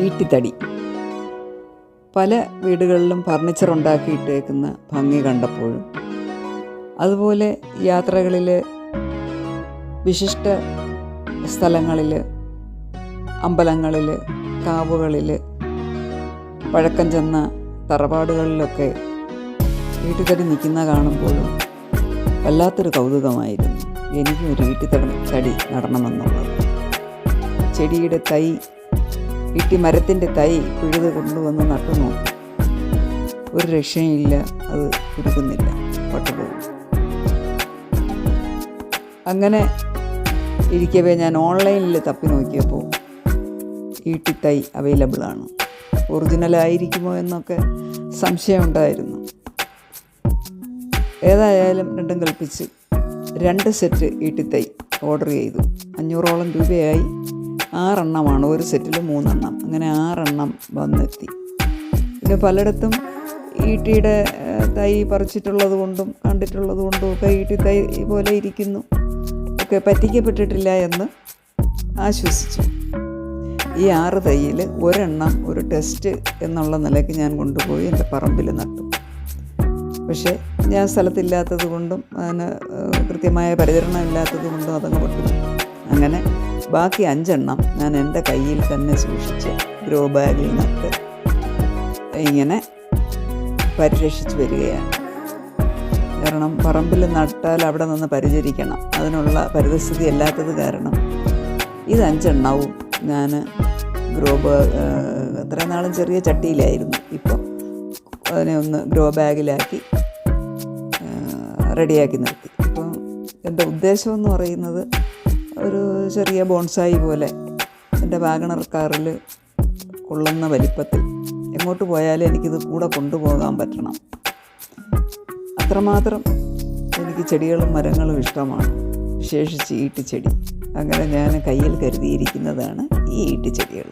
ഈട്ടിത്തടി. പല വീടുകളിലും ഫർണിച്ചർ ഉണ്ടാക്കിയിട്ടേക്കുന്ന ഭംഗി കണ്ടപ്പോഴും, അതുപോലെ യാത്രകളിൽ, വിശിഷ്ട സ്ഥലങ്ങളിൽ, അമ്പലങ്ങളിൽ, കാവുകളിൽ, പഴക്കം ചെന്ന തറവാടുകളിലൊക്കെ ഈട്ടിത്തടി നിൽക്കുന്ന കാണുമ്പോഴും വല്ലാത്തൊരു കൗതുകമായിരുന്നു. എനിക്കും ഒരു ഈട്ടിത്തടി നടണമെന്നുള്ളത്. ചെടിയുടെ തൈ, ഈട്ടിമരത്തിൻ്റെ തൈ പിഴുത് കൊണ്ടുവന്ന് നട്ടു നോക്കും. ഒരു രക്ഷയില്ല, അത് കുരുക്കുന്നില്ല, പട്ടുപോകും. അങ്ങനെ ഇരിക്കവേ ഞാൻ ഓൺലൈനിൽ തപ്പി നോക്കിയപ്പോൾ ഈട്ടിത്തൈ അവൈലബിളാണ്. ഒറിജിനലായിരിക്കുമോ എന്നൊക്കെ സംശയമുണ്ടായിരുന്നു. ഏതായാലും രണ്ടും കൽപ്പിച്ച് 2 സെറ്റ് ഈട്ടിത്തൈ ഓർഡർ ചെയ്തു. 500ഓളം രൂപയായി. 6 എണ്ണമാണ്, ഒരു സെറ്റിൽ 3 എണ്ണം, അങ്ങനെ 6 എണ്ണം വന്നെത്തി. പിന്നെ പലയിടത്തും ഈട്ടിയുടെ തൈ പറിച്ചിട്ടുള്ളത് കൊണ്ടും കണ്ടിട്ടുള്ളത് കൊണ്ടും ഒക്കെ ഈട്ടിത്തൈ പോലെ ഇരിക്കുന്നു, ഒക്കെ പറ്റിക്കപ്പെട്ടിട്ടില്ല എന്ന് ആശ്വസിച്ചു. ഈ 6 തൈയിൽ 1 എണ്ണം ഒരു ടെസ്റ്റ് എന്നുള്ള നിലയ്ക്ക് ഞാൻ കൊണ്ടുപോയി എൻ്റെ പറമ്പിൽ നട്ടു. പക്ഷേ ഞാൻ സ്ഥലത്തില്ലാത്തത് കൊണ്ടും അതിന് കൃത്യമായ പരിചരണം ഇല്ലാത്തത് കൊണ്ടും അതങ്ങ് വിട്ടു. അങ്ങനെ ബാക്കി 5 എണ്ണം ഞാൻ എൻ്റെ കയ്യിൽ തന്നെ സൂക്ഷിച്ച് ഗ്രോ ബാഗിൽ നട്ട് ഇങ്ങനെ പരിരക്ഷിച്ച് വരികയാണ്. കാരണം പറമ്പിൽ നട്ടാൽ അവിടെ നിന്ന് പരിചരിക്കണം, അതിനുള്ള പരിതസ്ഥിതി അല്ലാത്തത് കാരണം ഇത് 5 എണ്ണവും ഞാൻ ഗ്രോ ബാഗ്, എത്ര നാളും ചെറിയ ചട്ടിയിലായിരുന്നു, ഇപ്പം അതിനെ ഒന്ന് ഗ്രോ ബാഗിലാക്കി റെഡിയാക്കി നിർത്തി. ഇപ്പം എൻ്റെ ഉദ്ദേശം എന്ന് പറയുന്നത് ഒരു ചെറിയ ബോൺസായി പോലെ എൻ്റെ വാഗണർ കാറിൽ കൊള്ളുന്ന വലിപ്പത്തിൽ എങ്ങോട്ട് പോയാലും എനിക്കിത് കൂടെ കൊണ്ടുപോകാൻ പറ്റണം. അത്രമാത്രം എനിക്ക് ചെടികളും മരങ്ങളും ഇഷ്ടമാണ്, വിശേഷിച്ച് ഈട്ടിച്ചെടി. അങ്ങനെ ഞാൻ കയ്യിൽ കരുതിയിരിക്കുന്നതാണ് ഈ ഈട്ടിച്ചെടികൾ.